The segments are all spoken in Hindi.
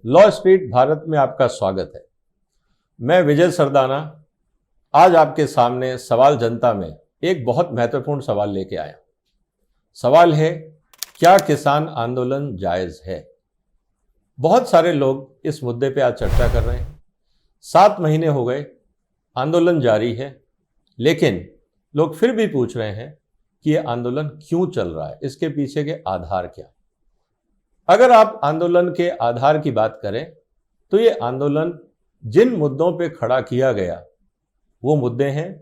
लॉ स्ट्रीट भारत में आपका स्वागत है। मैं विजय सरदाना आज आपके सामने सवाल जनता में एक बहुत महत्वपूर्ण सवाल लेके आया। सवाल है, क्या किसान आंदोलन जायज है? बहुत सारे लोग इस मुद्दे पे आज चर्चा कर रहे हैं। 7 महीने हो गए, आंदोलन जारी है, लेकिन लोग फिर भी पूछ रहे हैं कि यह आंदोलन क्यों चल रहा है, इसके पीछे के आधार क्या। अगर आप आंदोलन के आधार की बात करें तो ये आंदोलन जिन मुद्दों पे खड़ा किया गया वो मुद्दे हैं,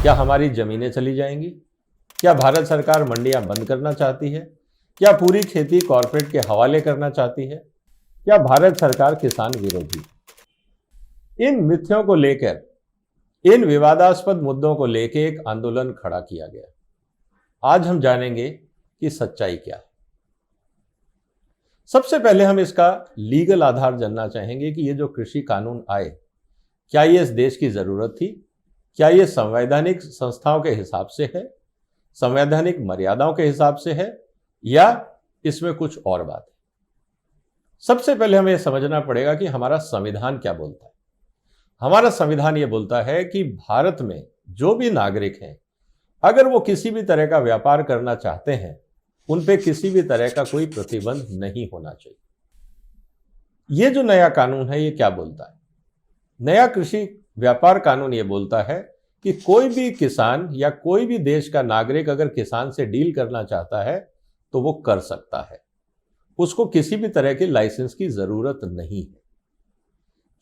क्या हमारी जमीनें चली जाएंगी, क्या भारत सरकार मंडियां बंद करना चाहती है, क्या पूरी खेती कॉरपोरेट के हवाले करना चाहती है, क्या भारत सरकार किसान विरोधी। इन मिथ्यों को लेकर, इन विवादास्पद मुद्दों को लेकर एक आंदोलन खड़ा किया गया। आज हम जानेंगे कि सच्चाई क्या है। सबसे पहले हम इसका लीगल आधार जानना चाहेंगे कि ये जो कृषि कानून आए, क्या ये इस देश की जरूरत थी, क्या ये संवैधानिक संस्थाओं के हिसाब से है, संवैधानिक मर्यादाओं के हिसाब से है, या इसमें कुछ और बात है। सबसे पहले हमें समझना पड़ेगा कि हमारा संविधान क्या बोलता है। हमारा संविधान ये बोलता है कि भारत में जो भी नागरिक हैं, अगर वो किसी भी तरह का व्यापार करना चाहते हैं, उन पे किसी भी तरह का कोई प्रतिबंध नहीं होना चाहिए। ये जो नया कानून है ये क्या बोलता है? नया कृषि व्यापार कानून ये बोलता है कि कोई भी किसान या कोई भी देश का नागरिक अगर किसान से डील करना चाहता है तो वो कर सकता है, उसको किसी भी तरह के लाइसेंस की जरूरत नहीं है।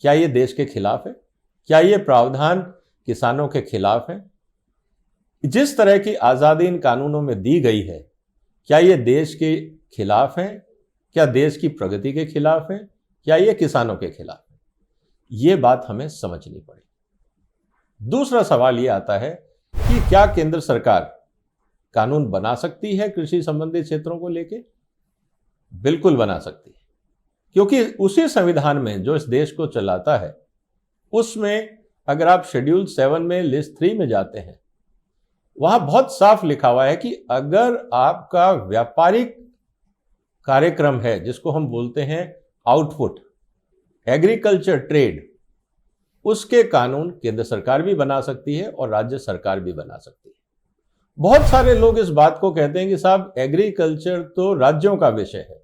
क्या ये देश के खिलाफ है? क्या ये प्रावधान किसानों के खिलाफ है? जिस तरह की आजादी इन कानूनों में दी गई है, क्या ये देश के खिलाफ हैं? क्या देश की प्रगति के खिलाफ हैं? क्या ये किसानों के खिलाफ है? ये बात हमें समझनी पड़ेगी। दूसरा सवाल ये आता है कि क्या केंद्र सरकार कानून बना सकती है कृषि संबंधी क्षेत्रों को लेके? बिल्कुल बना सकती है, क्योंकि उसी संविधान में जो इस देश को चलाता है, उसमें अगर आप शेड्यूल 7 में लिस्ट 3 में जाते हैं, वहां बहुत साफ लिखा हुआ है कि अगर आपका व्यापारिक कार्यक्रम है, जिसको हम बोलते हैं आउटपुट, एग्रीकल्चर ट्रेड, उसके कानून केंद्र सरकार भी बना सकती है और राज्य सरकार भी बना सकती है। बहुत सारे लोग इस बात को कहते हैं कि साहब एग्रीकल्चर तो राज्यों का विषय है।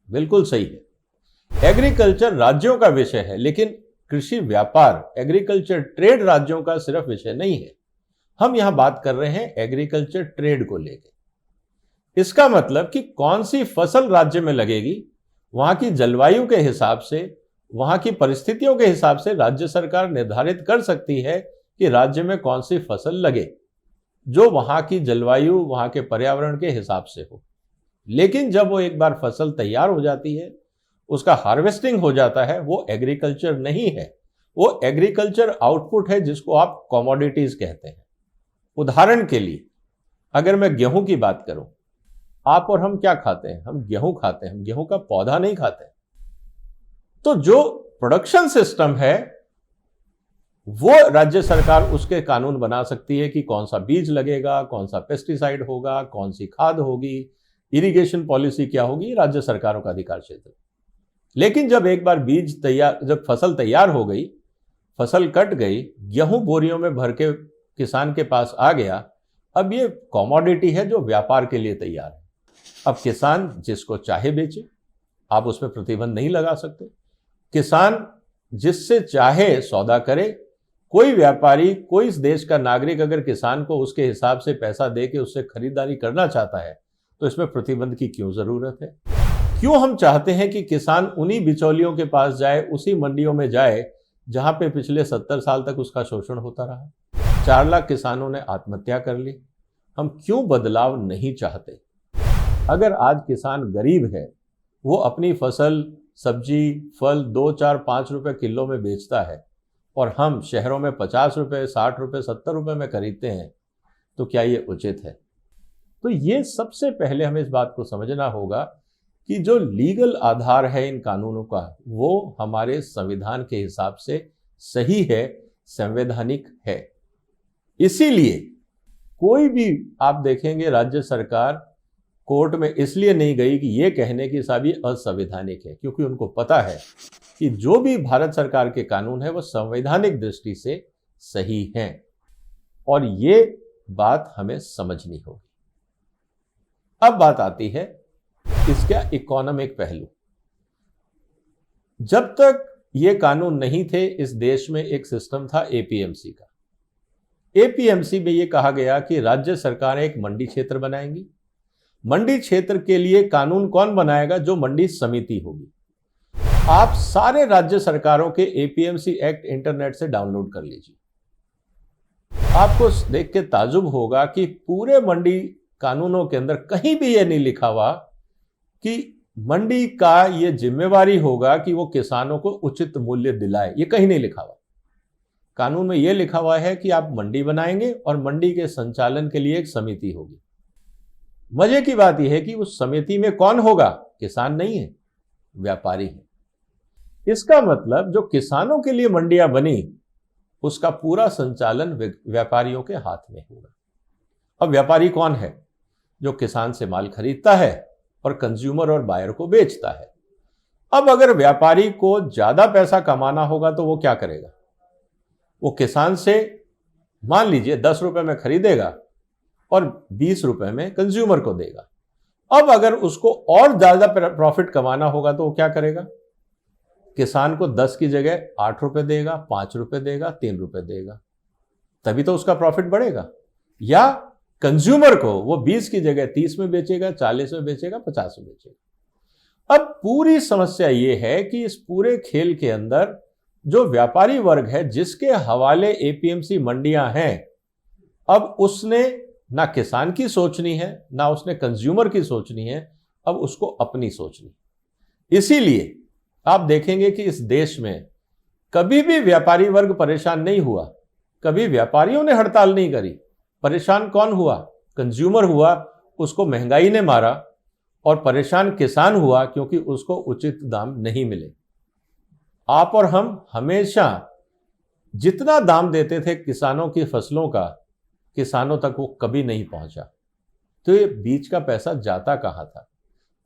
बिल्कुल सही है, एग्रीकल्चर राज्यों का विषय है, लेकिन कृषि व्यापार, एग्रीकल्चर ट्रेड राज्यों का सिर्फ विषय नहीं है। हम यहां बात कर रहे हैं एग्रीकल्चर ट्रेड को लेकर। इसका मतलब कि कौन सी फसल राज्य में लगेगी, वहां की जलवायु के हिसाब से, वहां की परिस्थितियों के हिसाब से राज्य सरकार निर्धारित कर सकती है कि राज्य में कौन सी फसल लगे, जो वहां की जलवायु, वहां के पर्यावरण के हिसाब से हो। लेकिन जब वो एक बार फसल तैयार हो जाती है, उसका हार्वेस्टिंग हो जाता है, वो एग्रीकल्चर नहीं है, वो एग्रीकल्चर आउटपुट है, जिसको आप कमोडिटीज कहते हैं। उदाहरण के लिए अगर मैं गेहूं की बात करूं, आप और हम क्या खाते हैं? हम गेहूं खाते हैं, हम गेहूं का पौधा नहीं खाते। तो जो प्रोडक्शन सिस्टम है, वो राज्य सरकार उसके कानून बना सकती है कि कौन सा बीज लगेगा, कौन सा पेस्टिसाइड होगा, कौन सी खाद होगी, इरिगेशन पॉलिसी क्या होगी, राज्य सरकारों का अधिकार क्षेत्र। लेकिन जब एक बार बीज तैयार, जब फसल तैयार हो गई, फसल कट गई, गेहूं बोरियों में भर के किसान के पास आ गया, अब ये कमोडिटी है जो व्यापार के लिए तैयार है। अब किसान जिसको चाहे बेचे, आप उसमें प्रतिबंध नहीं लगा सकते। किसान जिससे चाहे सौदा करे। कोई व्यापारी, कोई इस देश का नागरिक अगर किसान को उसके हिसाब से पैसा दे के उससे खरीदारी करना चाहता है, तो इसमें प्रतिबंध की क्यों जरूरत है? क्यों हम चाहते हैं कि किसान उन्हीं बिचौलियों के पास जाए, उसी मंडियों में जाए जहां पे पिछले 70 साल तक उसका शोषण होता रहा? 4 लाख किसानों ने आत्महत्या कर ली। हम क्यों बदलाव नहीं चाहते? अगर आज किसान गरीब है, वो अपनी फसल, सब्जी, फल 2, 4, 5 रुपए किलो में बेचता है, और हम शहरों में 50 रुपए, 60 रुपए, 70 रुपए में खरीदते हैं, तो क्या ये उचित है? तो ये सबसे पहले हमें इस बात को समझना होगा कि जो लीगल आधार है इन कानूनों का, वो हमारे संविधान के हिसाब से सही है, संवैधानिक है। इसीलिए कोई भी आप देखेंगे राज्य सरकार कोर्ट में इसलिए नहीं गई कि ये कहने की साहब ये असंवैधानिक है, क्योंकि उनको पता है कि जो भी भारत सरकार के कानून है वो संवैधानिक दृष्टि से सही हैं, और ये बात हमें समझनी होगी। अब बात आती है इसका इकोनॉमिक पहलू। जब तक ये कानून नहीं थे, इस देश में एक सिस्टम था एपीएमसी का। एपीएमसी में ये कहा गया कि राज्य सरकार एक मंडी क्षेत्र बनाएंगी। मंडी क्षेत्र के लिए कानून कौन बनाएगा? जो मंडी समिति होगी। आप सारे राज्य सरकारों के एपीएमसी एक्ट इंटरनेट से डाउनलोड कर लीजिए। आपको देख के ताजुब होगा कि पूरे मंडी कानूनों के अंदर कहीं भी यह नहीं लिखा हुआ कि मंडी का यह जिम्मेवारी होगा कि वो किसानों को उचित मूल्य दिलाए। ये कहीं नहीं लिखा हुआ। कानून में यह लिखा हुआ है कि आप मंडी बनाएंगे और मंडी के संचालन के लिए एक समिति होगी। मजे की बात यह है कि उस समिति में कौन होगा? किसान नहीं है, व्यापारी है। इसका मतलब जो किसानों के लिए मंडियां बनी, उसका पूरा संचालन व्यापारियों के हाथ में होगा। अब व्यापारी कौन है? जो किसान से माल खरीदता है और कंज्यूमर और बायर को बेचता है। अब अगर व्यापारी को ज्यादा पैसा कमाना होगा तो वो क्या करेगा? वो किसान से मान लीजिए 10 रुपए में खरीदेगा और 20 रुपए में कंज्यूमर को देगा। अब अगर उसको और ज्यादा प्रॉफिट कमाना होगा तो वो क्या करेगा? किसान को 10 की जगह 8 रुपए देगा, 5 रुपए देगा, 3 रुपए देगा, तभी तो उसका प्रॉफिट बढ़ेगा। या कंज्यूमर को वो 20 की जगह 30 में बेचेगा, 40 में बेचेगा, 50 में बेचेगा। अब पूरी समस्या ये है कि इस पूरे खेल के अंदर जो व्यापारी वर्ग है, जिसके हवाले एपीएमसी मंडियां हैं, अब उसने ना किसान की सोचनी है, ना उसने कंज्यूमर की सोचनी है, अब उसको अपनी सोचनी। इसीलिए आप देखेंगे कि इस देश में कभी भी व्यापारी वर्ग परेशान नहीं हुआ, कभी व्यापारियों ने हड़ताल नहीं करी। परेशान कौन हुआ? कंज्यूमर हुआ, उसको महंगाई ने मारा, और परेशान किसान हुआ क्योंकि उसको उचित दाम नहीं मिले। आप और हम हमेशा जितना दाम देते थे किसानों की फसलों का, किसानों तक वो कभी नहीं पहुंचा। तो ये बीच का पैसा जाता कहां था?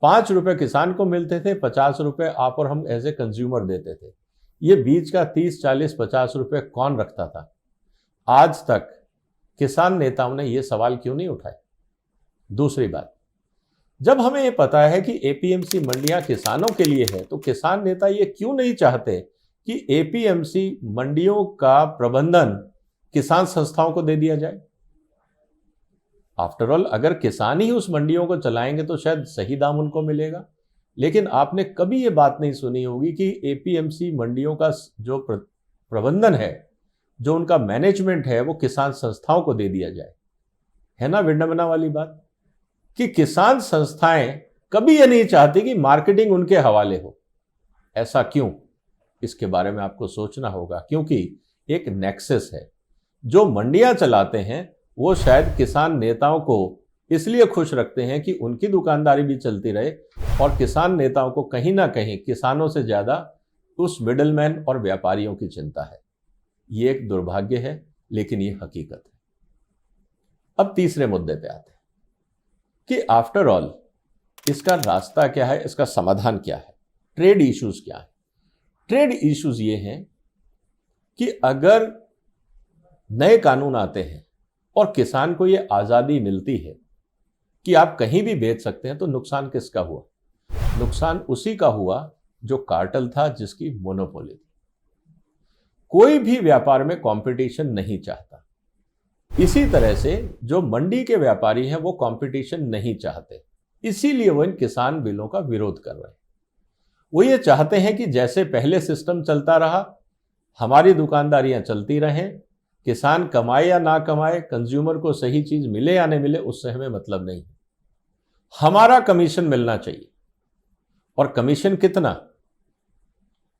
5 रुपए किसान को मिलते थे, 50 रुपए आप और हम एज ए कंज्यूमर देते थे। ये बीच का 30, 40, 50 रुपए कौन रखता था? आज तक किसान नेताओं ने यह सवाल क्यों नहीं उठाए? दूसरी बात, जब हमें यह पता है कि एपीएमसी मंडियां किसानों के लिए है, तो किसान नेता ये क्यों नहीं चाहते कि एपीएमसी मंडियों का प्रबंधन किसान संस्थाओं को दे दिया जाए? आफ्टर ऑल अगर किसान ही उस मंडियों को चलाएंगे तो शायद सही दाम उनको मिलेगा। लेकिन आपने कभी ये बात नहीं सुनी होगी कि एपीएमसी मंडियों का जो प्रबंधन है, जो उनका मैनेजमेंट है, वो किसान संस्थाओं को दे दिया जाए। है ना विडंबना वाली बात कि किसान संस्थाएं कभी ये नहीं चाहती कि मार्केटिंग उनके हवाले हो। ऐसा क्यों? इसके बारे में आपको सोचना होगा, क्योंकि एक नेक्सस है। जो मंडियां चलाते हैं वो शायद किसान नेताओं को इसलिए खुश रखते हैं कि उनकी दुकानदारी भी चलती रहे, और किसान नेताओं को कहीं ना कहीं किसानों से ज्यादा उस मिडलमैन और व्यापारियों की चिंता है। ये एक दुर्भाग्य है, लेकिन ये हकीकत है। अब तीसरे मुद्दे पे आते हैं कि आफ्टर ऑल इसका रास्ता क्या है, इसका समाधान क्या है, ट्रेड इश्यूज क्या है। ट्रेड इश्यूज ये हैं कि अगर नए कानून आते हैं और किसान को ये आजादी मिलती है कि आप कहीं भी बेच सकते हैं, तो नुकसान किसका हुआ? नुकसान उसी का हुआ जो कार्टेल था, जिसकी मोनोपोली थी। कोई भी व्यापार में कंपटीशन नहीं चाहता। इसी तरह से जो मंडी के व्यापारी हैं वो कंपटीशन नहीं चाहते, इसीलिए वो इन किसान बिलों का विरोध कर रहे हैं। वो ये चाहते हैं कि जैसे पहले सिस्टम चलता रहा, हमारी दुकानदारियां चलती रहें, किसान कमाए या ना कमाए, कंज्यूमर को सही चीज मिले या नहीं मिले, उससे हमें मतलब नहीं। हमारा कमीशन मिलना चाहिए। और कमीशन कितना?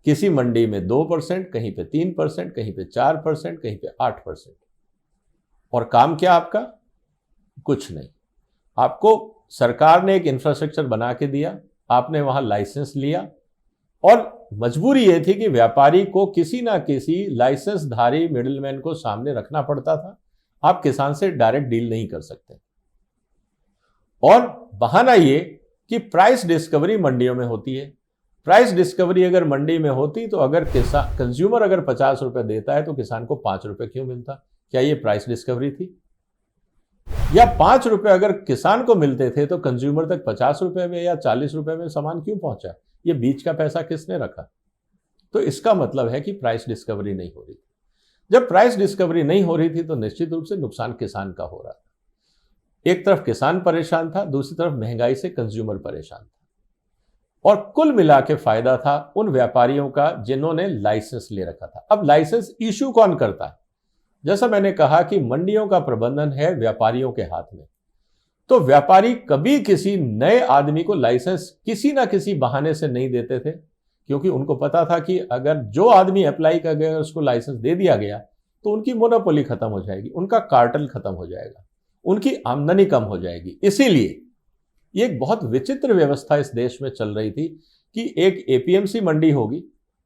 किसी मंडी में 2%, कहीं पे 3%, कहीं पे 4%, कहीं पे 8%। और काम क्या आपका? कुछ नहीं। आपको सरकार ने एक इंफ्रास्ट्रक्चर बना के दिया, आपने वहां लाइसेंस लिया, और मजबूरी यह थी कि व्यापारी को किसी ना किसी लाइसेंसधारी मिडिलमैन को सामने रखना पड़ता था। आप किसान से डायरेक्ट डील नहीं कर सकते। और बहाना ये कि प्राइस डिस्कवरी मंडियों में होती है। प्राइस डिस्कवरी अगर मंडी में होती तो अगर कंज्यूमर अगर 50 रुपए देता है तो किसान को 5 रुपए क्यों मिलता? क्या ये प्राइस डिस्कवरी थी? या 5 रुपए अगर किसान को मिलते थे तो कंज्यूमर तक 50 रुपए में या 40 रुपए में सामान क्यों पहुंचा? ये बीच का पैसा किसने रखा? तो इसका मतलब है कि प्राइस डिस्कवरी नहीं हो रही थी। जब प्राइस डिस्कवरी नहीं हो रही थी तो निश्चित रूप से नुकसान किसान का हो रहा था। एक तरफ किसान परेशान था, दूसरी तरफ महंगाई से कंज्यूमर परेशान था। और कुल मिला के फायदा था उन व्यापारियों का जिन्होंने लाइसेंस ले रखा था। अब लाइसेंस इशू कौन करता है? जैसा मैंने कहा कि मंडियों का प्रबंधन है व्यापारियों के हाथ में। तो व्यापारी कभी किसी नए आदमी को लाइसेंस किसी ना किसी बहाने से नहीं देते थे, क्योंकि उनको पता था कि अगर जो आदमी अप्लाई कर गया उसको लाइसेंस दे दिया गया तो उनकी मोनोपोली खत्म हो जाएगी, उनका कार्टेल खत्म हो जाएगा, उनकी आमदनी कम हो जाएगी। इसीलिए ये एक बहुत विचित्र व्यवस्था इस देश में चल रही थी कि एक एपीएमसी मंडी होगी,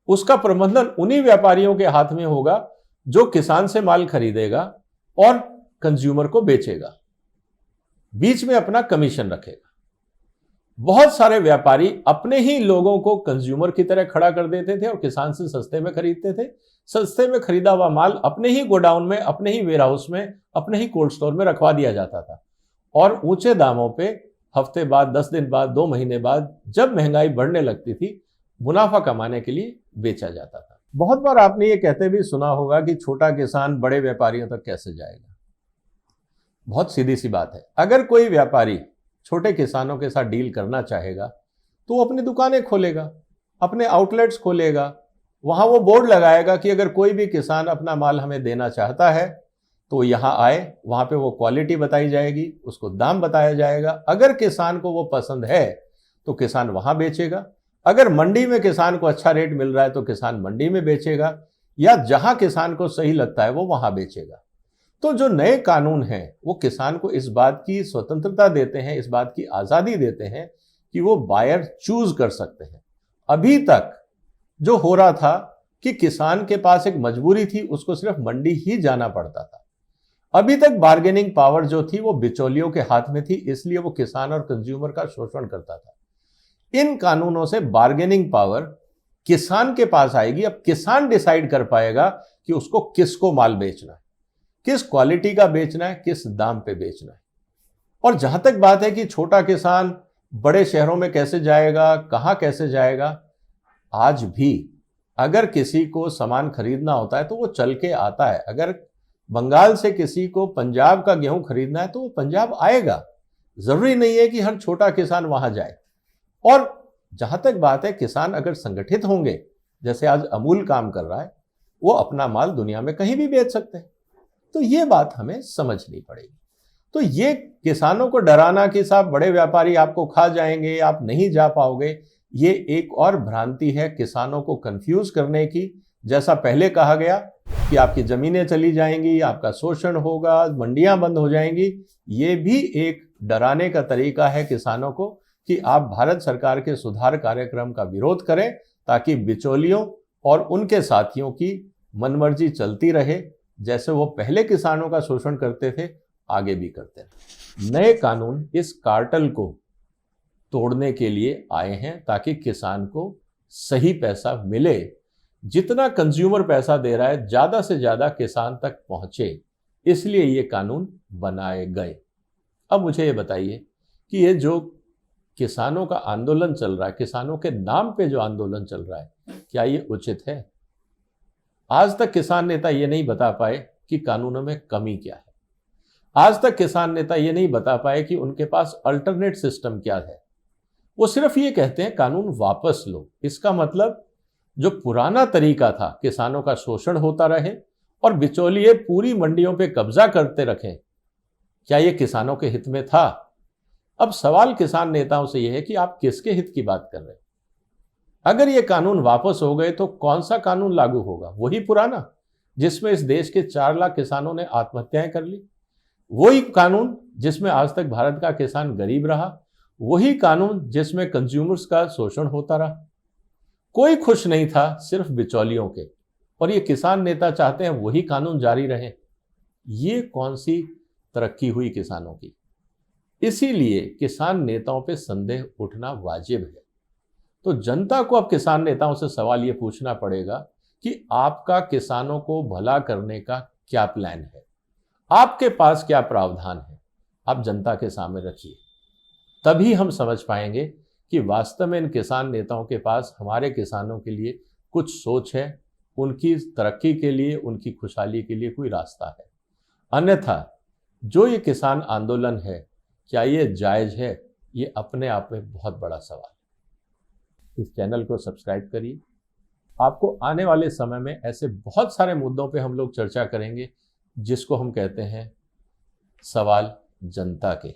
उसका प्रबंधन उन्हीं व्यापारियों के हाथ में होगा जो किसान से माल खरीदेगा और कंज्यूमर को बेचेगा, बीच में अपना कमीशन रखेगा। बहुत सारे व्यापारी अपने ही लोगों को कंज्यूमर की तरह खड़ा कर देते थे और किसान से सस्ते में खरीदते थे। सस्ते में खरीदा हुआ माल अपने ही गोडाउन में, अपने ही वेयरहाउस में, अपने ही कोल्ड स्टोर में रखवा दिया जाता था और ऊंचे दामों पे हफ्ते बाद, 10 दिन बाद, 2 महीने बाद जब महंगाई बढ़ने लगती थी मुनाफा कमाने के लिए बेचा जाता था। बहुत बार आपने ये कहते भी सुना होगा कि छोटा किसान बड़े व्यापारियों तक कैसे जाएगा। बहुत सीधी सी बात है, अगर कोई व्यापारी छोटे किसानों के साथ डील करना चाहेगा तो वो अपनी दुकानें खोलेगा, अपने आउटलेट्स खोलेगा, वहां वो बोर्ड लगाएगा कि अगर कोई भी किसान अपना माल हमें देना चाहता है तो यहाँ आए, वहां पे वो क्वालिटी बताई जाएगी, उसको दाम बताया जाएगा। अगर किसान को वो पसंद है तो किसान वहां बेचेगा, अगर मंडी में किसान को अच्छा रेट मिल रहा है तो किसान मंडी में बेचेगा, या जहां किसान को सही लगता है वो वहां बेचेगा। तो जो नए कानून हैं वो किसान को इस बात की स्वतंत्रता देते हैं, इस बात की आजादी देते हैं कि वो बायर चूज कर सकते हैं। अभी तक जो हो रहा था कि किसान के पास एक मजबूरी थी, उसको सिर्फ मंडी ही जाना पड़ता था। अभी तक बार्गेनिंग पावर जो थी वो बिचौलियों के हाथ में थी, इसलिए वो किसान और कंज्यूमर का शोषण करता था। इन कानूनों से बार्गेनिंग पावर किसान के पास आएगी। अब किसान डिसाइड कर पाएगा कि उसको किसको माल बेचना है, किस क्वालिटी का बेचना है, किस दाम पे बेचना है। और जहां तक बात है कि छोटा किसान बड़े शहरों में कैसे जाएगा, कहां कैसे जाएगा, आज भी अगर किसी को सामान खरीदना होता है तो वो चल के आता है। अगर बंगाल से किसी को पंजाब का गेहूं खरीदना है तो वो पंजाब आएगा। जरूरी नहीं है कि हर छोटा किसान वहां जाए। और जहां तक बात है, किसान अगर संगठित होंगे, जैसे आज अमूल काम कर रहा है, वो अपना माल दुनिया में कहीं भी बेच सकते हैं। तो ये बात हमें समझनी पड़ेगी। तो ये किसानों को डराना कि साहब बड़े व्यापारी आपको खा जाएंगे, आप नहीं जा पाओगे, ये एक और भ्रांति है किसानों को कंफ्यूज करने की। जैसा पहले कहा गया कि आपकी जमीनें चली जाएंगी, आपका शोषण होगा, मंडियां बंद हो जाएंगी, ये भी एक डराने का तरीका है किसानों को कि आप भारत सरकार के सुधार कार्यक्रम का विरोध करें ताकि बिचौलियों और उनके साथियों की मनमर्जी चलती रहे। जैसे वो पहले किसानों का शोषण करते थे, आगे भी करते हैं। नए कानून इस कार्टेल को तोड़ने के लिए आए हैं ताकि किसान को सही पैसा मिले। जितना कंज्यूमर पैसा दे रहा है ज्यादा से ज्यादा किसान तक पहुंचे, इसलिए ये कानून बनाए गए। अब मुझे ये बताइए कि ये जो किसानों का आंदोलन चल रहा है, किसानों के नाम पे जो आंदोलन चल रहा है, क्या ये उचित है? आज तक किसान नेता ये नहीं बता पाए कि कानूनों में कमी क्या है। आज तक किसान नेता ये नहीं बता पाए कि उनके पास अल्टरनेट सिस्टम क्या है। वो सिर्फ ये कहते हैं कानून वापस लो। इसका मतलब जो पुराना तरीका था, किसानों का शोषण होता रहे और बिचौलिए पूरी मंडियों पे कब्जा करते रखें, क्या ये किसानों के हित में था? अब सवाल किसान नेताओं से यह है कि आप किसके हित की बात कर रहे हैं? अगर ये कानून वापस हो गए तो कौन सा कानून लागू होगा? वही पुराना जिसमें इस देश के 4 लाख किसानों ने आत्महत्याएं कर ली, वही कानून जिसमें आज तक भारत का किसान गरीब रहा, वही कानून जिसमें कंज्यूमर्स का शोषण होता रहा। कोई खुश नहीं था, सिर्फ बिचौलियों के। और ये किसान नेता चाहते हैं वही कानून जारी रहे। ये कौन सी तरक्की हुई किसानों की? इसीलिए किसान नेताओं पे संदेह उठना वाजिब है। तो जनता को अब किसान नेताओं से सवाल ये पूछना पड़ेगा कि आपका किसानों को भला करने का क्या प्लान है, आपके पास क्या प्रावधान है, आप जनता के सामने रखिए। तभी हम समझ पाएंगे कि वास्तव में इन किसान नेताओं के पास हमारे किसानों के लिए कुछ सोच है, उनकी तरक्की के लिए, उनकी खुशहाली के लिए कोई रास्ता है। अन्यथा जो ये किसान आंदोलन है, क्या ये जायज है, ये अपने आप में बहुत बड़ा सवाल है। इस चैनल को सब्सक्राइब करिए। आपको आने वाले समय में ऐसे बहुत सारे मुद्दों पे हम लोग चर्चा करेंगे जिसको हम कहते हैं सवाल जनता के।